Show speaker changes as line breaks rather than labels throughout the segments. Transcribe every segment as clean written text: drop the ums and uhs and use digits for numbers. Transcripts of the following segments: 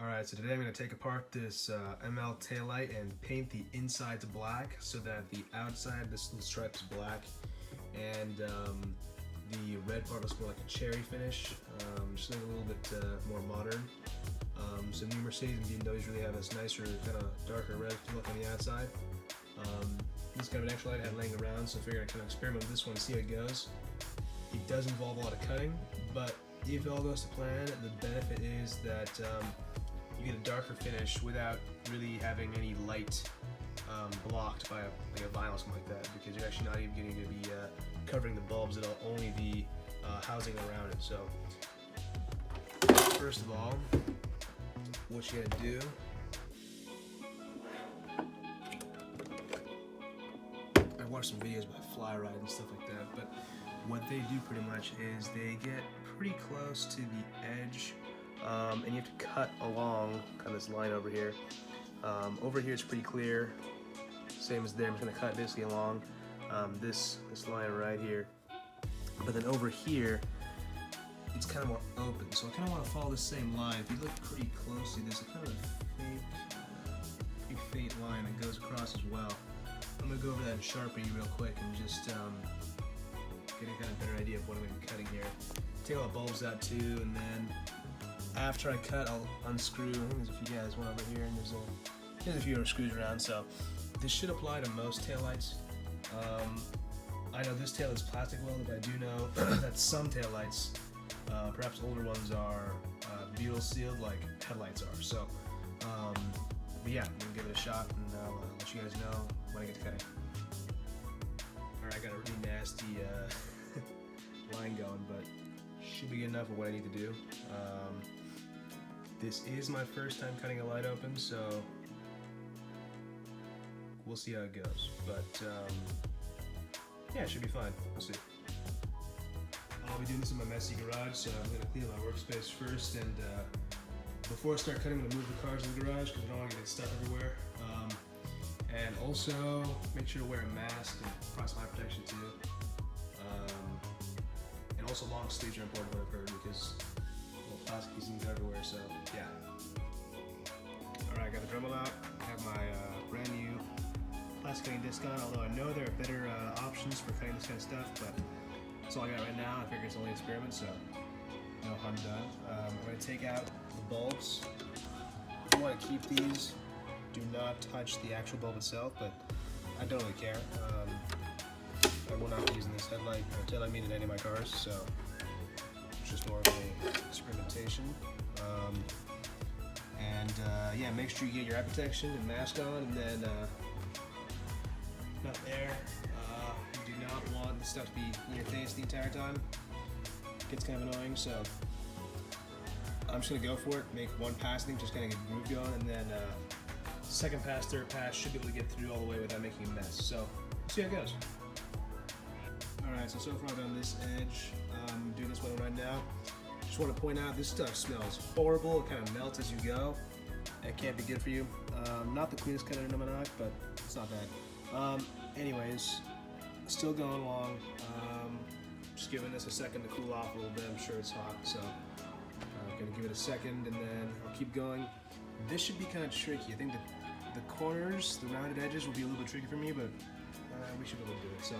Alright, so today I'm going to take apart this ML taillight and paint the inside to black so that the outside, this little stripe is black, and the red part looks more like a cherry finish, just a little bit more modern. So new Mercedes and BMWs really have this nicer, kind of darker red look on the outside. This kind of an extra light I had laying around, so I figured I'd kind of experiment with this one and see how it goes. It does involve a lot of cutting, but if it all goes to plan, the benefit is that you get a darker finish without really having any light blocked by a vinyl or something like that, because you're actually not even going to be covering the bulbs at all, only the housing around it. So first of all, what you gotta do, I watched some videos about fly ride and stuff like that, but what they do pretty much is they get pretty close to the edge, and you have to cut along kind of this line over here. Over here it's pretty clear, same as there. I'm just gonna cut basically along this line right here, but then over here it's kind of more open, so I kind of want to follow the same line. If you look pretty closely, there's a kind of pretty faint line that goes across as well. I'm going to go over that in Sharpie real quick and just get a kind of better idea of what I'm going to be cutting here. Take all the bulbs out too, and then after I cut, I'll unscrew. I think there's a few guys, one over here, and there's a few other screws around, so this should apply to most taillights. I know this tail is plastic welded, but I do know that some taillights, perhaps older ones, are butyl sealed like headlights are. So, but yeah, I'm gonna give it a shot, and I'll let you guys know when I get to cutting. Alright, I got a really nasty line going, but should be good enough for what I need to do. This is my first time cutting a light open, so we'll see how it goes. But yeah, it should be fine. We'll see. I'll be doing this in my messy garage, so I'm going to clean my workspace first, and before I start cutting, I'm going to move the cars in the garage because I don't want to get stuff everywhere. And also, make sure to wear a mask and proximity eye protection too. And also long sleeves are important, I've heard, because little plastic pieces everywhere, so yeah. Alright, I got the Dremel out. I have my brand new plastic cutting disc on, although I know there are better options for cutting this kind of stuff, but that's all I got right now. I figure it's only an experiment, so no harm done. I'm going to take out the bulbs. If you want to keep these, do not touch the actual bulb itself, but I don't really care. I will not be using this headlight or taillight mean in any of my cars, so it's just more of an experimentation. Yeah, make sure you get your eye protection and mask on, and then not there. You do not want this stuff to be in your face the entire time. It gets kind of annoying, so I'm just gonna go for it. Make one pass, I think, just kind of get the groove going, and then second pass, third pass, should be able to get through all the way without making a mess. So, see how it goes. Alright, so far I've done this edge. I'm doing this one right now. Just want to point out, this stuff smells horrible. It kind of melts as you go. It can't be good for you. Not the cleanest cutter in my knock, but it's not bad. Anyways, still going along. Just giving this a second to cool off a little bit. I'm sure it's hot, so I'm gonna give it a second, and then I'll keep going. This should be kind of tricky. I think the corners, the rounded edges, will be a little bit tricky for me, but we should be able to do it. So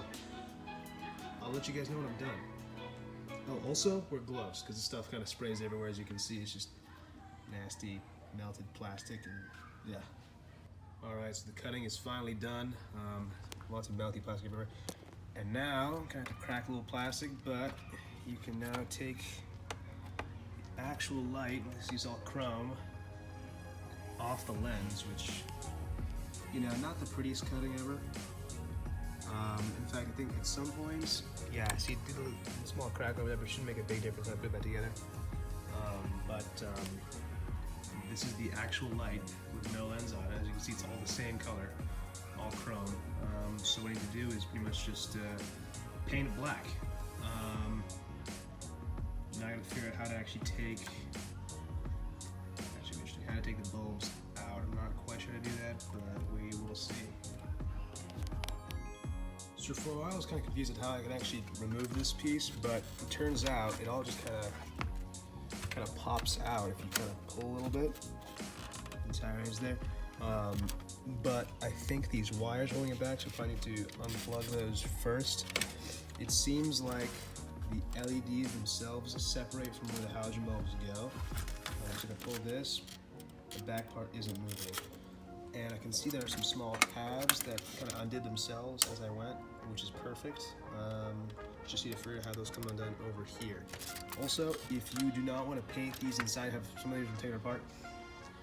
I'll let you guys know when I'm done. Oh, also wear gloves, because this stuff kind of sprays everywhere. As you can see, it's just nasty melted plastic, and yeah. Alright, so the cutting is finally done. Lots of melty plastic everywhere. And now, I'm going to have to crack a little plastic, but you can now take the actual light, this is all chrome, off the lens, which, you know, not the prettiest cutting ever. In fact, I think at some points, yeah, see, a small crack over there, but it shouldn't make a big difference when I put that together. This is the actual light with no lens on it. As you can see, it's all the same color, all chrome. So what I need to do is pretty much just paint it black. Now I gotta figure out how to actually take, how to take the bulbs out. I'm not quite sure how to do that, but we will see. So for a while I was kind of confused at how I could actually remove this piece, but it turns out it all just kind kind of pops out if you kind of pull a little bit. The tire is there. But I think these wires holding it back, so if I need to unplug those first. It seems like the LEDs themselves separate from where the halogen bulbs go. So if I pull this, the back part isn't moving. And I can see there are some small tabs that kind of undid themselves as I went, which is perfect. Just need to figure out how those come undone over here. Also, if you do not want to paint these inside, have some of these take it apart,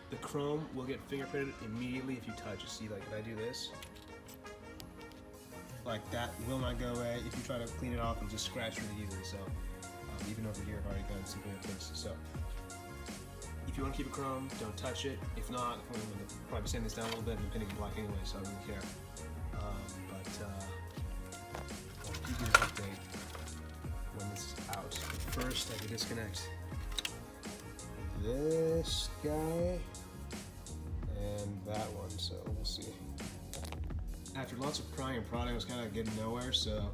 the chrome will get fingerprinted immediately if you touch it. See, like if I do this, like that will not go away. If you try to clean it off, it'll just scratch really easily. So even over here, I've already got some fingerprints. So if you want to keep it chrome, don't touch it. If not, I'm going to probably sand this down a little bit and the painting black anyway, so I don't really care. I'll give you an update when this is out. But first, I can disconnect this guy and that one, so we'll see. After lots of prying and prodding, I was kind of getting nowhere, so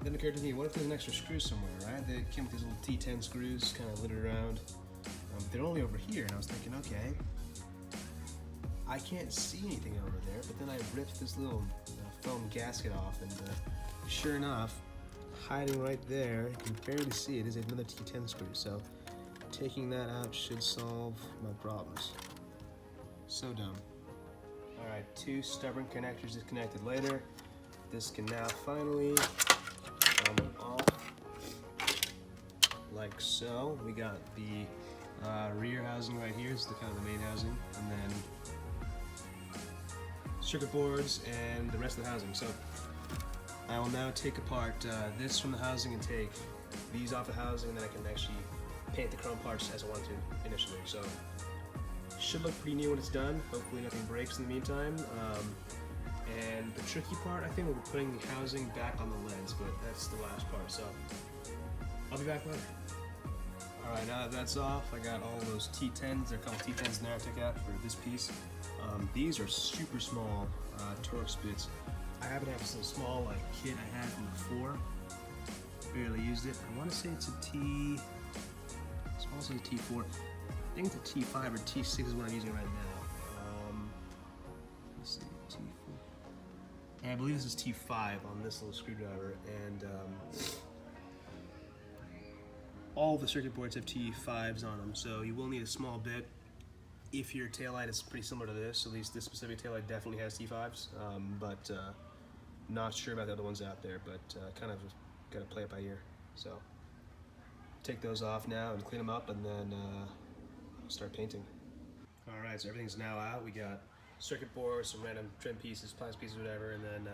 then it occurred to me, what if there's an extra screw somewhere, right? They came with these little T10 screws kind of littered around. They're only over here, and I was thinking, okay, I can't see anything over there, but then I ripped this little foam gasket off, and sure enough, hiding right there, you can barely see it, is another T10 screw, so taking that out should solve my problems. So dumb. Alright, 2 stubborn connectors disconnected later. This can now finally come off like so. We got the rear housing right here. This is the kind of the main housing, and then circuit boards and the rest of the housing. So I will now take apart this from the housing and take these off the housing, and then I can actually paint the chrome parts as I want to initially. So should look pretty neat when it's done. Hopefully nothing breaks in the meantime. And the tricky part, I think, will be putting the housing back on the lens, but that's the last part. So I'll be back later. Alright, now that that's off, I got all those T10s. There are a couple T10s in there I took out for this piece. These are super small Torx bits. I happen to have this little small kit I had from before. Barely used it. I want to say it's a T. It's also a T4. I think it's a T5 or T6 is what I'm using right now. Let's see, T4. And I believe this is T5 on this little screwdriver. And all the circuit boards have T5s on them, so you will need a small bit. If your taillight is pretty similar to this, at least this specific taillight definitely has T5s, but not sure about the other ones out there, but kind of got to play it by ear. So take those off now and clean them up, and then start painting. Alright, so everything's now out. We got circuit boards, some random trim pieces, plastic pieces, whatever, and then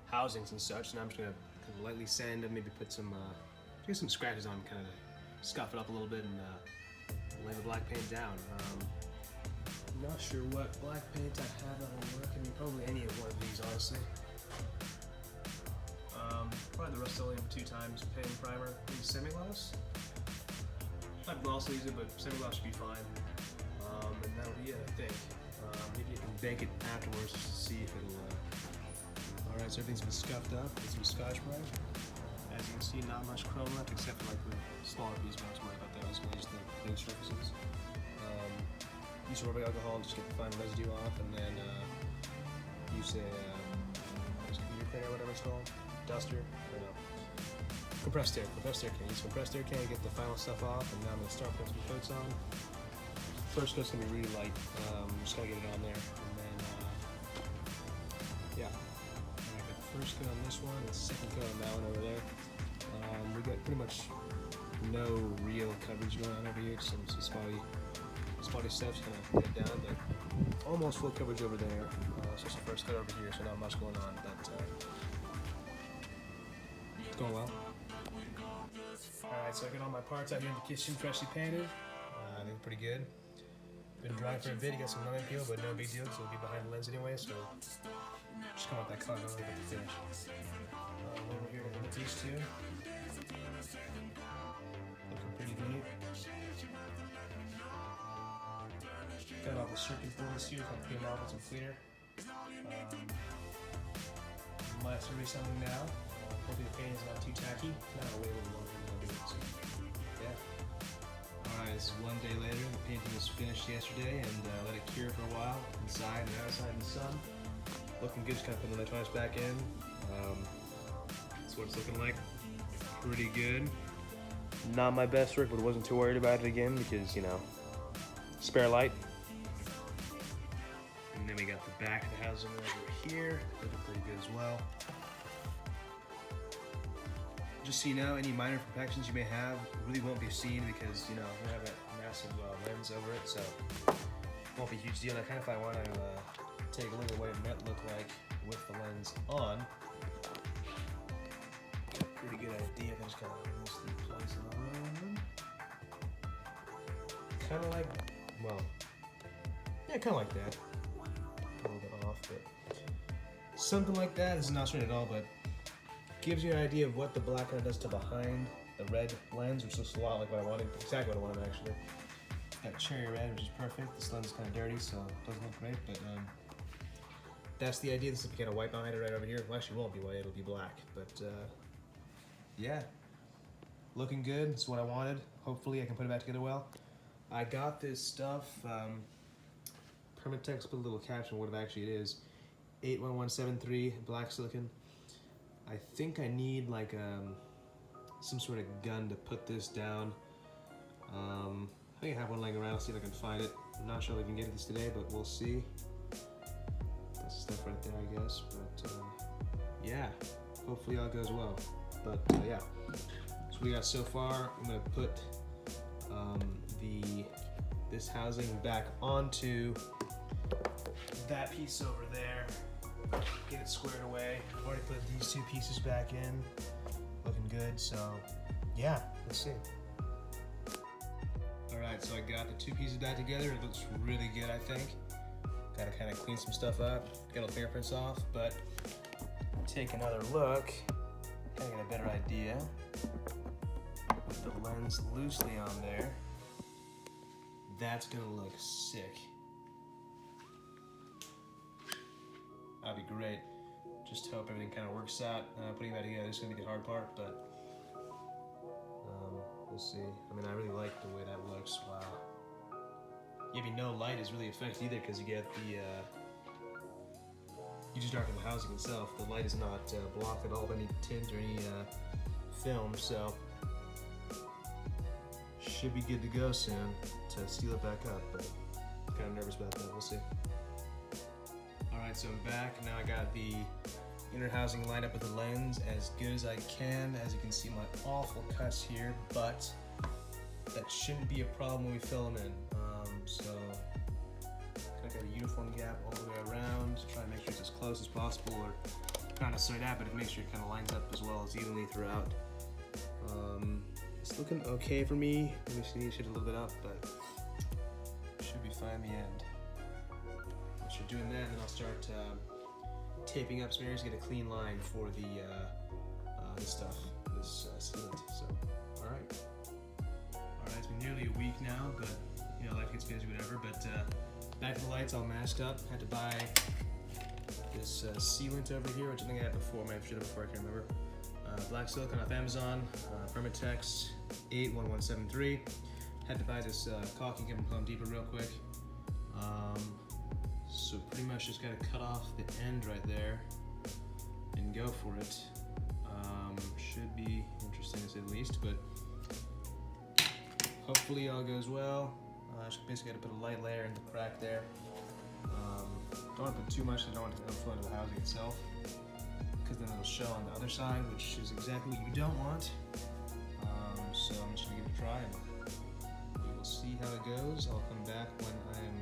housings and such. Now I'm just going to lightly sand them, maybe put some get some scratches on, kind of scuff it up a little bit, and lay the black paint down. I'm not sure what black paint I have that will work. I mean, probably any of one of these, honestly. Probably the Rust-Oleum 2 times paint primer. Maybe semi-gloss? I'd also use it, but semi-gloss should be fine. And that'll be it, I think. Maybe you can bake it afterwards just to see if it'll... Alright, so everything's been scuffed up with some Scotch-Brite. As you can see, not much chrome left except for the smaller piece, but I was worried about that. I was going to use the big surfaces. Use rubbing alcohol and just get the fine residue off, and then use a computer cleaner, whatever it's called, duster, I don't know. Compressed air can. Use compressed air can to get the final stuff off, and now I'm going to start putting some coats on. First coat's going to be really light. Just going to get it on there, and then yeah. I got the first coat on this one, the second coat on that one over there. We got pretty much no real coverage going on over here, some spotty stuff, just kind of get it down, but almost full coverage over there. So it's the first coat over here, so not much going on, but it's going well. Alright, so I got all my parts out here in the kitchen, freshly painted. They look pretty good. Been drying for a bit, you got some lemon peel, but no big deal, because it'll be behind the lens anyway, so just come out that color, really get the finish. Over here, we'll look at these two. Looking pretty neat. Got all the circuit boards here, so I'll clean them off with some cleaner. Might have to do something now. Hopefully the paint is not too tacky. Not a way a little longer than I'll do it. So, yeah. Alright, this is one day later. The painting was finished yesterday and let it cure for a while, inside and outside in the sun. Looking good, just kind of putting the electronics back in. That's what it's looking like. Pretty good. Not my best work, but wasn't too worried about it again because, you know, spare light. And then we got the back of the housing over here, looking pretty good as well. Just so you know, any minor imperfections you may have really won't be seen because, you know, we have a massive lens over it, so it won't be a huge deal. And I kind of, if I want to take a look at what it might look like with the lens on, pretty good idea. I just kind of loosely place it on. Kind of like, well, yeah, kind of like that. A little bit off, but something like that. This is not straight at all, but gives you an idea of what the black kind of does to behind the red lens, which looks a lot like what I wanted, exactly what I wanted actually. Got cherry red, which is perfect. This lens is kind of dirty, so it doesn't look great, but that's the idea. This is kind of white behind it right over here. Well, actually, it won't be white, it'll be black, but yeah, looking good. It's what I wanted. Hopefully I can put it back together well. I got this stuff, Permatex put a little caption what it actually is. 81173 black silicon. I think I need like some sort of gun to put this down. I think I have one laying around. I'll see if I can find it. I'm not sure if I can get this today, but we'll see. That's stuff right there, I guess. But yeah, hopefully all goes well. But yeah, so we got so far. I'm gonna put this housing back onto that piece over there. Get it squared away. I've already put these two pieces back in. Looking good, so yeah, let's see. Alright, so I got the two pieces back together. It looks really good, I think. Gotta kind of clean some stuff up, get all the fingerprints off, but take another look. Kind of get a better idea. Put the lens loosely on there. That's gonna look sick. That'd be great. Just hope everything kind of works out. Putting that together is gonna be the hard part, but we'll see. I mean, I really like the way that looks. Wow. Yeah, I mean, no light is really affected either because you get the, you just darken the housing itself. The light is not blocked at all by any tint or any film, so should be good to go soon to seal it back up, but I'm kind of nervous about that. We'll see. Alright, so I'm back. Now I got the inner housing lined up with the lens as good as I can. As you can see, my awful cuts here, but that shouldn't be a problem when we fill them in. So kind of got a uniform gap all the way around. Try to make sure it's as close as possible, or not necessarily that, but it makes sure it kind of lines up as well as evenly throughout. It's looking okay for me. Maybe I need to shade a little bit up, but should be fine in the end. I'll start doing that, and then I'll start taping up some areas, get a clean line for the this stuff, this sealant. So, all right, it's been nearly a week now, but you know, life gets busy, whatever. But back to the lights, all masked up. Had to buy this sealant over here, which I think I had before. I might have showed it before, I can't remember. Black silicone off Amazon, Permatex 81173. Had to buy this caulking kit from Home Depot real quick. So pretty much just gotta cut off the end right there and go for it. Should be interesting to say the least, but hopefully all goes well. I just basically gotta put a light layer in the crack there. Don't want to put too much, I don't want it to overflow into the housing itself, because then it'll show on the other side, which is exactly what you don't want. So I'm just gonna give it a try, and we will see how it goes. I'll come back when I'm,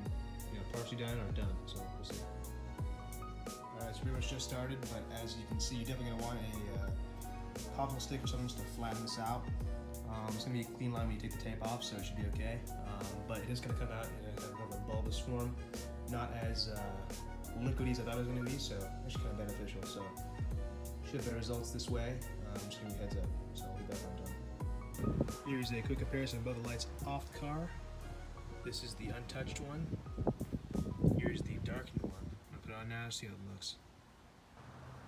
you know, partially done or done. So we'll see. Alright, it's pretty much just started, but as you can see, you're definitely gonna want a popsicle stick or something just to flatten this out. It's gonna be a clean line when you take the tape off, so it should be okay. But it is gonna come out in a kind of more of a bulbous form, not as liquidy as I thought it was gonna be, so it's kind of beneficial. So should have better results this way. I'm just giving you a heads up, so I'll be back when I'm done. Here's a quick comparison of both the lights off the car. This is the untouched one. Here's the darkened one. I'm gonna put it on now, see how it looks.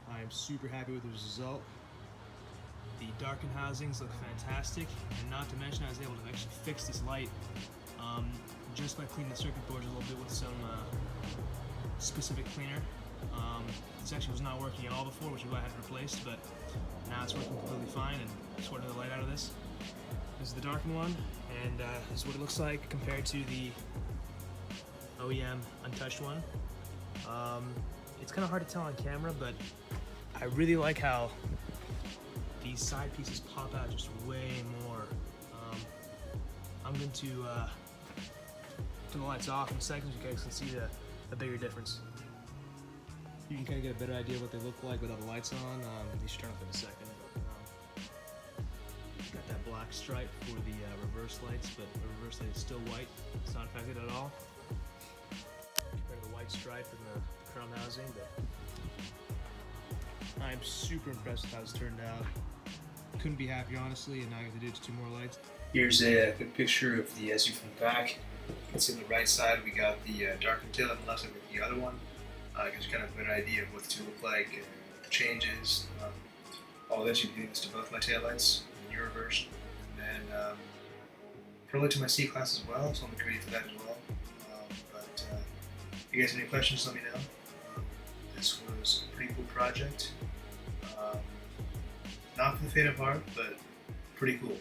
I am super happy with the result.
The darkened housings look fantastic, and not to mention I was able to actually fix this light just by cleaning the circuit boards a little bit with some specific cleaner. This actually was not working at all before, which is why I had it replaced, but now it's working completely fine and sorting the light out of this. This is the darkened one, and this is what it looks like compared to the OEM untouched one. It's kind of hard to tell on camera, but I really like how these side pieces pop out just way more. I'm going to turn the lights off in a second so you guys can see the bigger difference. You can kind of get a better idea of what they look like without the lights on. These should turn off in a second. Got that black stripe for the reverse lights, but the reverse light is still white. It's not affected at all. Compared to the white stripe in the chrome housing, but I'm super impressed with how it's turned out. Couldn't be happier, honestly, and now I get to do just 2 more lights.
Here's a quick picture of the SU from the back. You can see on the right side we got the darkened tail, and left side with the other one. Gives you kind of a better idea of what the two look like and the changes. I'll eventually do this to both my taillights in the newer version. And then probably to my C-Class as well, so I'm creating for that as well. If you guys have any questions, let me know. This was a pretty cool project. Not for the faint of heart, but pretty cool.